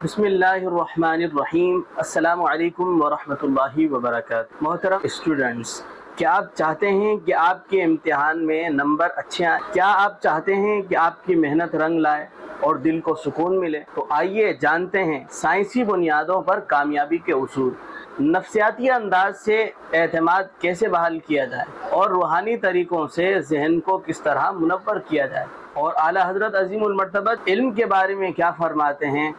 بسم اللہ الرحمن الرحیم۔ السلام علیکم ورحمۃ اللہ وبرکاتہ۔ محترم اسٹوڈنٹس، کیا آپ چاہتے ہیں کہ آپ کے امتحان میں نمبر اچھے آئیں؟ کیا آپ چاہتے ہیں کہ آپ کی محنت رنگ لائے اور دل کو سکون ملے؟ تو آئیے جانتے ہیں سائنسی بنیادوں پر کامیابی کے اصول، نفسیاتی انداز سے اعتماد کیسے بحال کیا جائے اور روحانی طریقوں سے ذہن کو کس طرح منور کیا جائے، اور اعلیٰ حضرت عظیم المرتبہ علم کے بارے میں کیا فرماتے ہیں،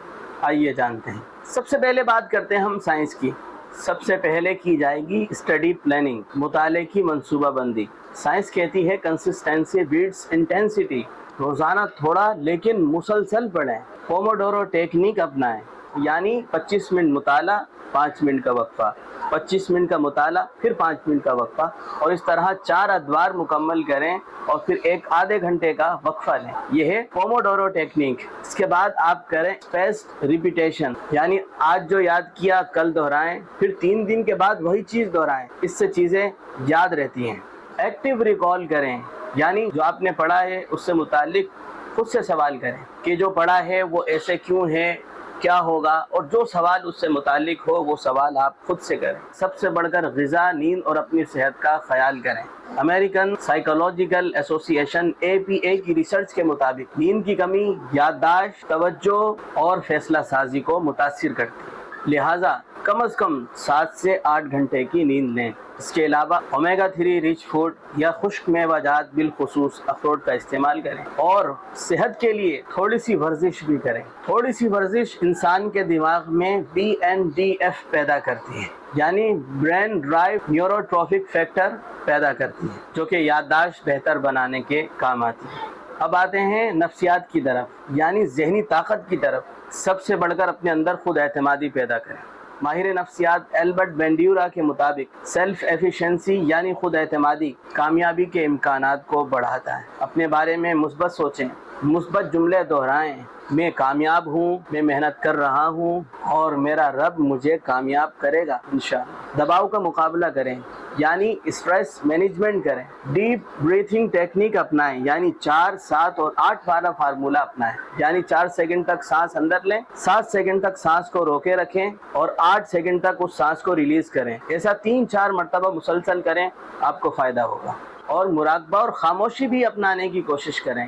آئیے جانتے ہیں۔ سب سے پہلے بات کرتے ہیں ہم سائنس کی۔ سب سے پہلے کی جائے گی اسٹڈی پلاننگ، مطالعے کی منصوبہ بندی۔ سائنس کہتی ہے کنسسٹنسی بیٹس انٹینسٹی، روزانہ تھوڑا لیکن مسلسل پڑھیں۔ پوموڈورو ٹیکنیک اپنائیں، یعنی 25 منٹ مطالعہ، 5 منٹ کا وقفہ، 25 منٹ کا مطالعہ، پھر 5 منٹ کا وقفہ، اور اس طرح 4 ادوار مکمل کریں اور پھر ایک آدھے گھنٹے کا وقفہ لیں۔ یہ ہے پوموڈورو ٹیکنیک۔ اس کے بعد آپ کریں اسپیسڈ ریپیٹیشن، یعنی آج جو یاد کیا کل دہرائیں، پھر 3 دن کے بعد وہی چیز دہرائیں، اس سے چیزیں یاد رہتی ہیں۔ ایکٹیو ریکال کریں، یعنی جو آپ نے پڑھا ہے اس سے متعلق خود سے سوال کریں کہ جو پڑھا ہے وہ ایسے کیوں ہے، کیا ہوگا، اور جو سوال اس سے متعلق ہو وہ سوال آپ خود سے کریں۔ سب سے بڑھ کر غذا، نیند اور اپنی صحت کا خیال کریں۔ امریکن سائیکولوجیکل ایسوسی ایشن APA کی ریسرچ کے مطابق نیند کی کمی یادداشت، توجہ اور فیصلہ سازی کو متاثر کرتی ہے، لہٰذا کم از کم 7 سے 8 گھنٹے کی نیند لیں۔ اس کے علاوہ اومیگا 3 ریچ فوڈ یا خشک میوہ جات بالخصوص اخروٹ کا استعمال کریں، اور صحت کے لیے تھوڑی سی ورزش بھی کریں۔ تھوڑی سی ورزش انسان کے دماغ میں BNDF پیدا کرتی ہے، یعنی برین ڈرائیو نیوروٹروفک فیکٹر پیدا کرتی ہے، جو کہ یادداشت بہتر بنانے کے کام آتی ہے۔ اب آتے ہیں نفسیات کی طرف، یعنی ذہنی طاقت کی طرف۔ سب سے بڑھ کر اپنے اندر خود اعتمادی پیدا کریں۔ ماہر نفسیات ایلبرٹ بینڈیورا کے مطابق سیلف ایفیشنسی یعنی خود اعتمادی کامیابی کے امکانات کو بڑھاتا ہے۔ اپنے بارے میں مثبت سوچیں، مثبت جملے دہرائیں، میں کامیاب ہوں، میں محنت کر رہا ہوں اور میرا رب مجھے کامیاب کرے گا انشاءاللہ۔ دباؤ کا مقابلہ کریں، یعنی اسٹریس مینجمنٹ کریں۔ ڈیپ بریتھنگ ٹیکنیک اپنائیں، یعنی 4، 7 اور 8 والا فارمولہ اپنائیں، یعنی 4 سیکنڈ تک سانس اندر لیں، 7 سیکنڈ تک سانس کو روکے رکھیں اور 8 سیکنڈ تک اس سانس کو ریلیز کریں۔ ایسا 3-4 مرتبہ مسلسل کریں، آپ کو فائدہ ہوگا۔ اور مراقبہ اور خاموشی بھی اپنانے کی کوشش کریں،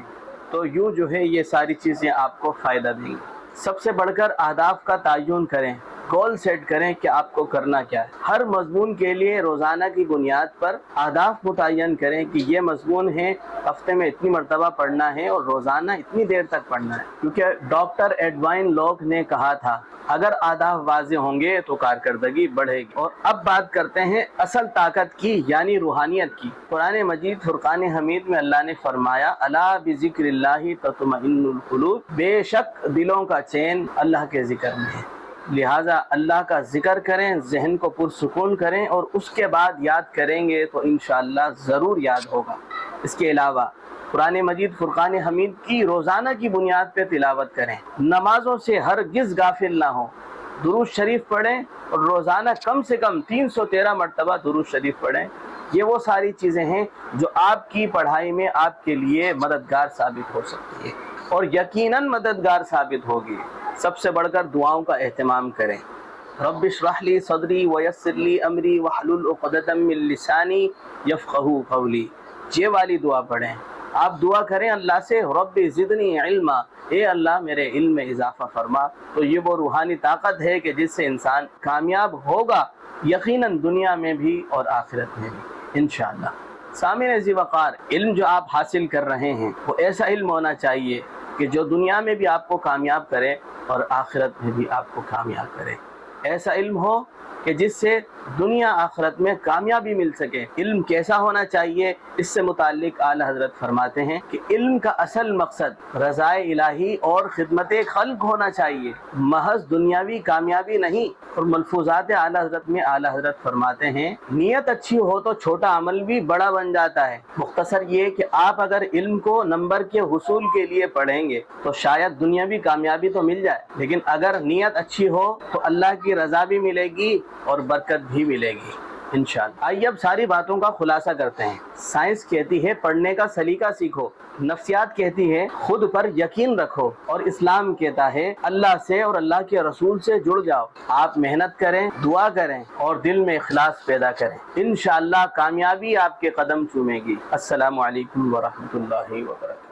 تو یوں جو ہے یہ ساری چیزیں آپ کو فائدہ دیں گی۔ سب سے بڑھ کر اہداف کا تعین کریں، گول سیٹ کریں کہ آپ کو کرنا کیا ہے۔ ہر مضمون کے لیے روزانہ کی بنیاد پر اہداف متعین کریں کہ یہ مضمون ہے، ہفتے میں اتنی مرتبہ پڑھنا ہے اور روزانہ اتنی دیر تک پڑھنا ہے، کیونکہ ڈاکٹر ایڈوائن لوک نے کہا تھا اگر اہداف واضح ہوں گے تو کارکردگی بڑھے گی۔ اور اب بات کرتے ہیں اصل طاقت کی، یعنی روحانیت کی۔ قرآن مجید فرقان حمید میں اللہ نے فرمایا الا بذکر اللہ تطمئن القلوب، بے شک دلوں کا چین اللہ کے ذکر میں ہے، لہٰذا اللہ کا ذکر کریں، ذہن کو پرسکون کریں، اور اس کے بعد یاد کریں گے تو انشاءاللہ ضرور یاد ہوگا۔ اس کے علاوہ قرآن مجید فرقان حمید کی روزانہ کی بنیاد پہ تلاوت کریں، نمازوں سے ہرگز غافل نہ ہوں، درود شریف پڑھیں اور روزانہ کم سے کم 313 مرتبہ درود شریف پڑھیں۔ یہ وہ ساری چیزیں ہیں جو آپ کی پڑھائی میں آپ کے لیے مددگار ثابت ہو سکتی ہے، اور یقیناً مددگار ثابت ہوگی۔ سب سے بڑھ کر دعاؤں کا اہتمام کریں۔ رب اشرح لی صدری ویسر لی امری واحلل عقدۃ من لسانی یفقہوا قولی، یہ والی دعا پڑھیں۔ آپ دعا کریں اللہ سے رب زدنی علما، اے اللہ میرے علم میں اضافہ فرما۔ تو یہ وہ روحانی طاقت ہے کہ جس سے انسان کامیاب ہوگا، یقیناً دنیا میں بھی اور آخرت میں بھی انشاءاللہ۔ سامعین ذی وقار، علم جو آپ حاصل کر رہے ہیں وہ ایسا علم ہونا چاہیے کہ جو دنیا میں بھی آپ کو کامیاب کرے اور آخرت میں بھی آپ کو کامیاب کرے۔ ایسا علم ہو کہ جس سے دنیا آخرت میں کامیابی مل سکے۔ علم کیسا ہونا چاہیے، اس سے متعلق اعلیٰ حضرت فرماتے ہیں کہ علم کا اصل مقصد رضائے الہی اور خدمت خلق ہونا چاہیے، محض دنیاوی کامیابی نہیں۔ اور ملفوظات اعلیٰ حضرت میں اعلیٰ حضرت فرماتے ہیں نیت اچھی ہو تو چھوٹا عمل بھی بڑا بن جاتا ہے۔ مختصر یہ کہ آپ اگر علم کو نمبر کے حصول کے لیے پڑھیں گے تو شاید دنیاوی کامیابی تو مل جائے، لیکن اگر نیت اچھی ہو تو اللہ کی رضا بھی ملے گی اور برکت بھی ملے گی۔ انشاءاللہ۔ آئیے اب ساری باتوں کا خلاصہ کرتے ہیں۔ سائنس کہتی ہے پڑھنے کا سلیقہ سیکھو، نفسیات کہتی ہے خود پر یقین رکھو، اور اسلام کہتا ہے اللہ سے اور اللہ کے رسول سے جڑ جاؤ۔ آپ محنت کریں، دعا کریں اور دل میں اخلاص پیدا کریں، انشاءاللہ کامیابی آپ کے قدم چومے گی۔ السلام علیکم ورحمۃ اللہ وبرکاتہ۔